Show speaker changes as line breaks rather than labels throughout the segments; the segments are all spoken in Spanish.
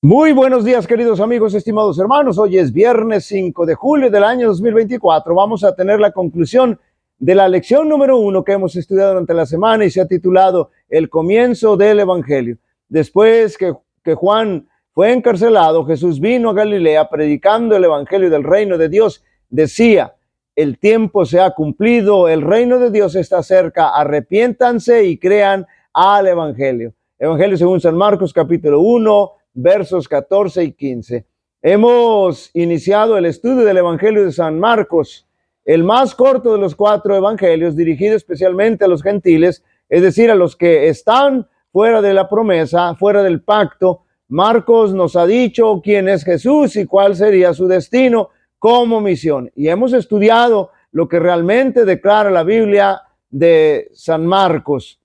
Muy buenos días, queridos amigos, estimados hermanos. Hoy es viernes 5 de julio del año 2024. Vamos a tener la conclusión de la lección número 1 que hemos estudiado durante la semana y se ha titulado El comienzo del Evangelio. Después que Juan fue encarcelado, Jesús vino a Galilea predicando el Evangelio del reino de Dios. Decía: el tiempo se ha cumplido, el reino de Dios está cerca, arrepiéntanse y crean al Evangelio. Evangelio según San Marcos, capítulo 1, versos 14 y 15. Hemos iniciado el estudio del Evangelio de San Marcos, el más corto de los 4 evangelios, dirigido especialmente a los gentiles, es decir, a los que están fuera de la promesa, fuera del pacto. Marcos nos ha dicho quién es Jesús y cuál sería su destino como misión. Y hemos estudiado lo que realmente declara la Biblia de San Marcos.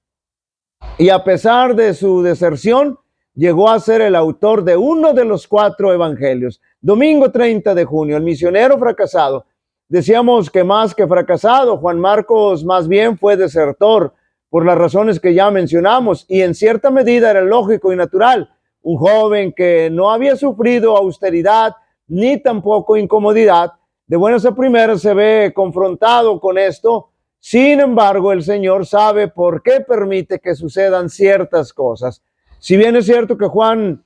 Y a pesar de su deserción, llegó a ser el autor de uno de los 4 evangelios. Domingo 30 de junio, el misionero fracasado. Decíamos que más que fracasado, Juan Marcos más bien fue desertor, por las razones que ya mencionamos, y en cierta medida era lógico y natural. Un joven que no había sufrido austeridad ni tampoco incomodidad, de buenas a primeras se ve confrontado con esto. Sin embargo, el Señor sabe por qué permite que sucedan ciertas cosas. Si bien es cierto que Juan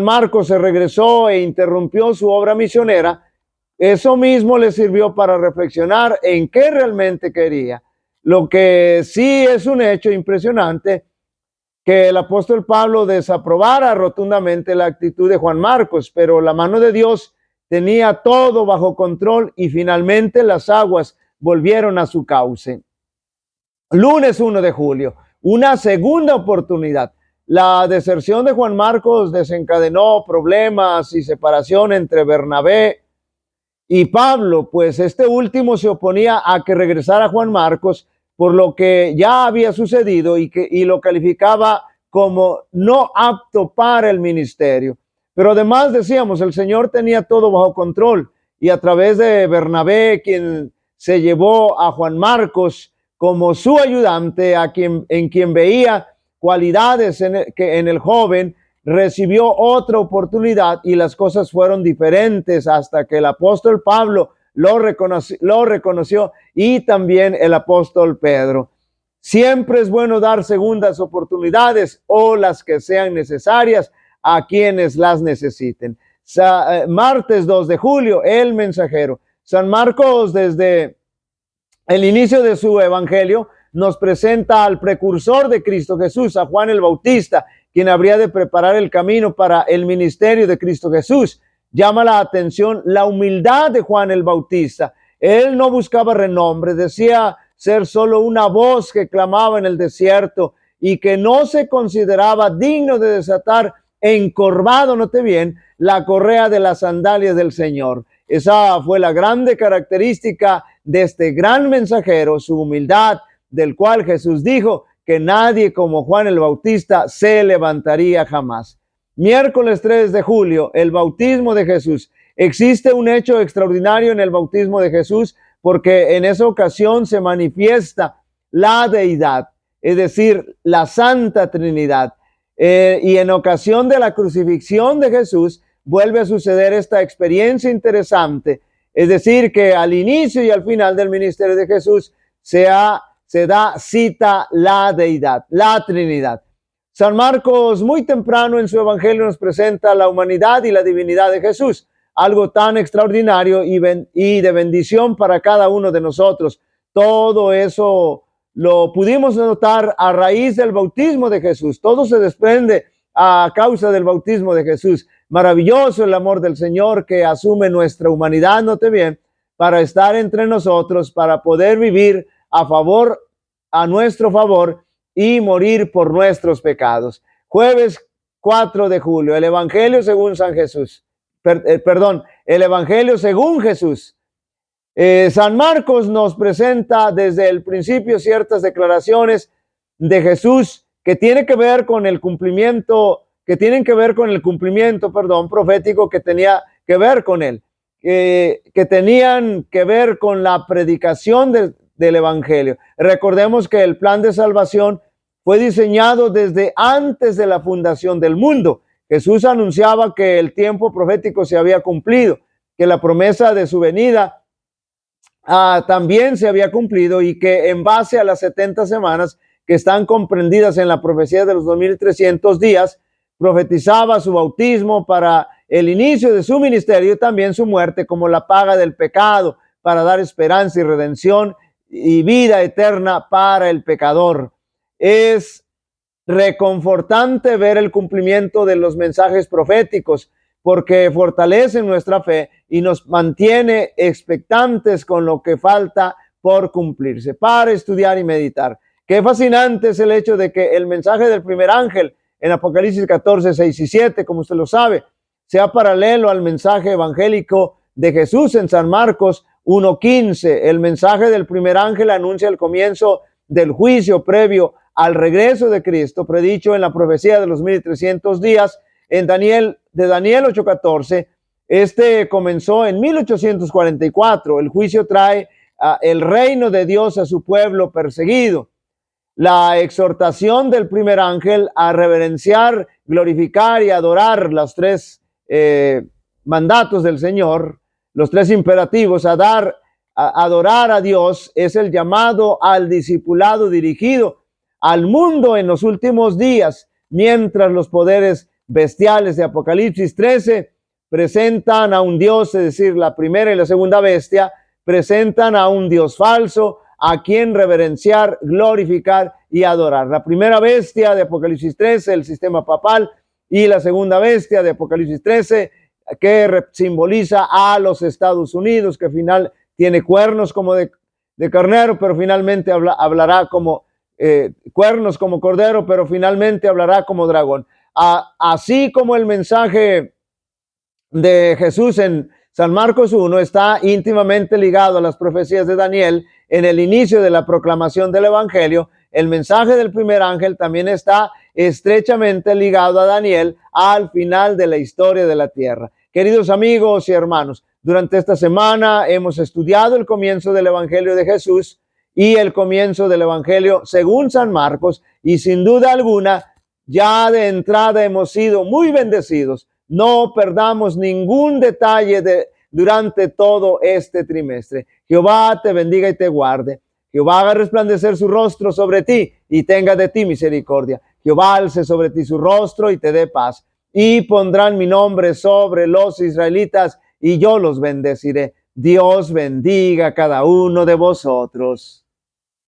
Marcos se regresó e interrumpió su obra misionera, eso mismo le sirvió para reflexionar en qué realmente quería. Lo que sí es un hecho impresionante, que el apóstol Pablo desaprobara rotundamente la actitud de Juan Marcos, pero la mano de Dios tenía todo bajo control y finalmente las aguas volvieron a su cauce. Lunes 1 de julio, una segunda oportunidad. La deserción de Juan Marcos desencadenó problemas y separación entre Bernabé y Pablo, pues este último se oponía a que regresara Juan Marcos por lo que ya había sucedido y lo calificaba como no apto para el ministerio. Pero además, decíamos, el Señor tenía todo bajo control y a través de Bernabé, quien se llevó a Juan Marcos como su ayudante, en quien veía cualidades en el joven, recibió otra oportunidad y las cosas fueron diferentes hasta que el apóstol Pablo lo reconoció y también el apóstol Pedro. Siempre es bueno dar segundas oportunidades o las que sean necesarias a quienes las necesiten. Martes 2 de julio, el mensajero. San Marcos, desde el inicio de su evangelio, nos presenta al precursor de Cristo Jesús, a Juan el Bautista, quien habría de preparar el camino para el ministerio de Cristo Jesús. Llama la atención la humildad de Juan el Bautista. Él no buscaba renombre, decía ser solo una voz que clamaba en el desierto y que no se consideraba digno de desatar encorvado, note bien, la correa de las sandalias del Señor. Esa fue la grande característica de este gran mensajero, su humildad, del cual Jesús dijo que nadie como Juan el Bautista se levantaría jamás. Miércoles 3 de julio, el bautismo de Jesús. Existe un hecho extraordinario en el bautismo de Jesús porque en esa ocasión se manifiesta la deidad, es decir, la Santa Trinidad. Y en ocasión de la crucifixión de Jesús vuelve a suceder esta experiencia interesante, es decir, que al inicio y al final del ministerio de Jesús se da cita la deidad, la Trinidad. San Marcos muy temprano en su evangelio nos presenta la humanidad y la divinidad de Jesús, algo tan extraordinario y de bendición para cada uno de nosotros. Todo eso lo pudimos notar a raíz del bautismo de Jesús. Todo se desprende a causa del bautismo de Jesús. Maravilloso el amor del Señor que asume nuestra humanidad, note bien, para estar entre nosotros, para poder vivir a nuestro favor y morir por nuestros pecados. Jueves 4 de julio, el Evangelio según San Jesús. El Evangelio según Jesús. San Marcos nos presenta desde el principio ciertas declaraciones de Jesús que tienen que ver con el cumplimiento, profético que tenía que ver con él, que tenían que ver con la predicación del Evangelio. Recordemos que el plan de salvación fue diseñado desde antes de la fundación del mundo. Jesús anunciaba que el tiempo profético se había cumplido, que la promesa de su venida también se había cumplido, y que en base a las 70 semanas que están comprendidas en la profecía de los 2300 días, profetizaba su bautismo para el inicio de su ministerio y también su muerte como la paga del pecado, para dar esperanza y redención y vida eterna para el pecador. Es reconfortante ver el cumplimiento de los mensajes proféticos, porque fortalecen nuestra fe y nos mantiene expectantes con lo que falta por cumplirse, para estudiar y meditar. Qué fascinante es el hecho de que el mensaje del primer ángel en Apocalipsis 14, 6 y 7, como usted lo sabe, sea paralelo al mensaje evangélico de Jesús en San Marcos 1:15. El mensaje del primer ángel anuncia el comienzo del juicio previo al regreso de Cristo, predicho en la profecía de los 1300 días en Daniel 8:14. Este comenzó en 1844. El juicio trae el reino de Dios a su pueblo perseguido. La exhortación del primer ángel a reverenciar, glorificar y adorar los tres mandatos del Señor, los tres imperativos, adorar a Dios, es el llamado al discipulado dirigido al mundo en los últimos días, mientras los poderes bestiales de Apocalipsis 13 presentan a un Dios, es decir, la primera y la segunda bestia, presentan a un Dios falso a quien reverenciar, glorificar y adorar. La primera bestia de Apocalipsis 13, el sistema papal, y la segunda bestia de Apocalipsis 13, que simboliza a los Estados Unidos, que final tiene cuernos como de carnero, pero finalmente hablará como cuernos como cordero, pero finalmente hablará como dragón. Así como el mensaje de Jesús en San Marcos 1 está íntimamente ligado a las profecías de Daniel en el inicio de la proclamación del evangelio, el mensaje del primer ángel también está estrechamente ligado a Daniel al final de la historia de la tierra. Queridos amigos y hermanos, durante esta semana hemos estudiado el comienzo del evangelio de Jesús y el comienzo del evangelio según San Marcos, y sin duda alguna ya de entrada hemos sido muy bendecidos. No perdamos ningún detalle durante todo este trimestre. Jehová te bendiga y te guarde. Jehová haga resplandecer su rostro sobre ti y tenga de ti misericordia. Jehová alce sobre ti su rostro y te dé paz. Y pondrán mi nombre sobre los israelitas y yo los bendeciré. Dios bendiga a cada uno de vosotros.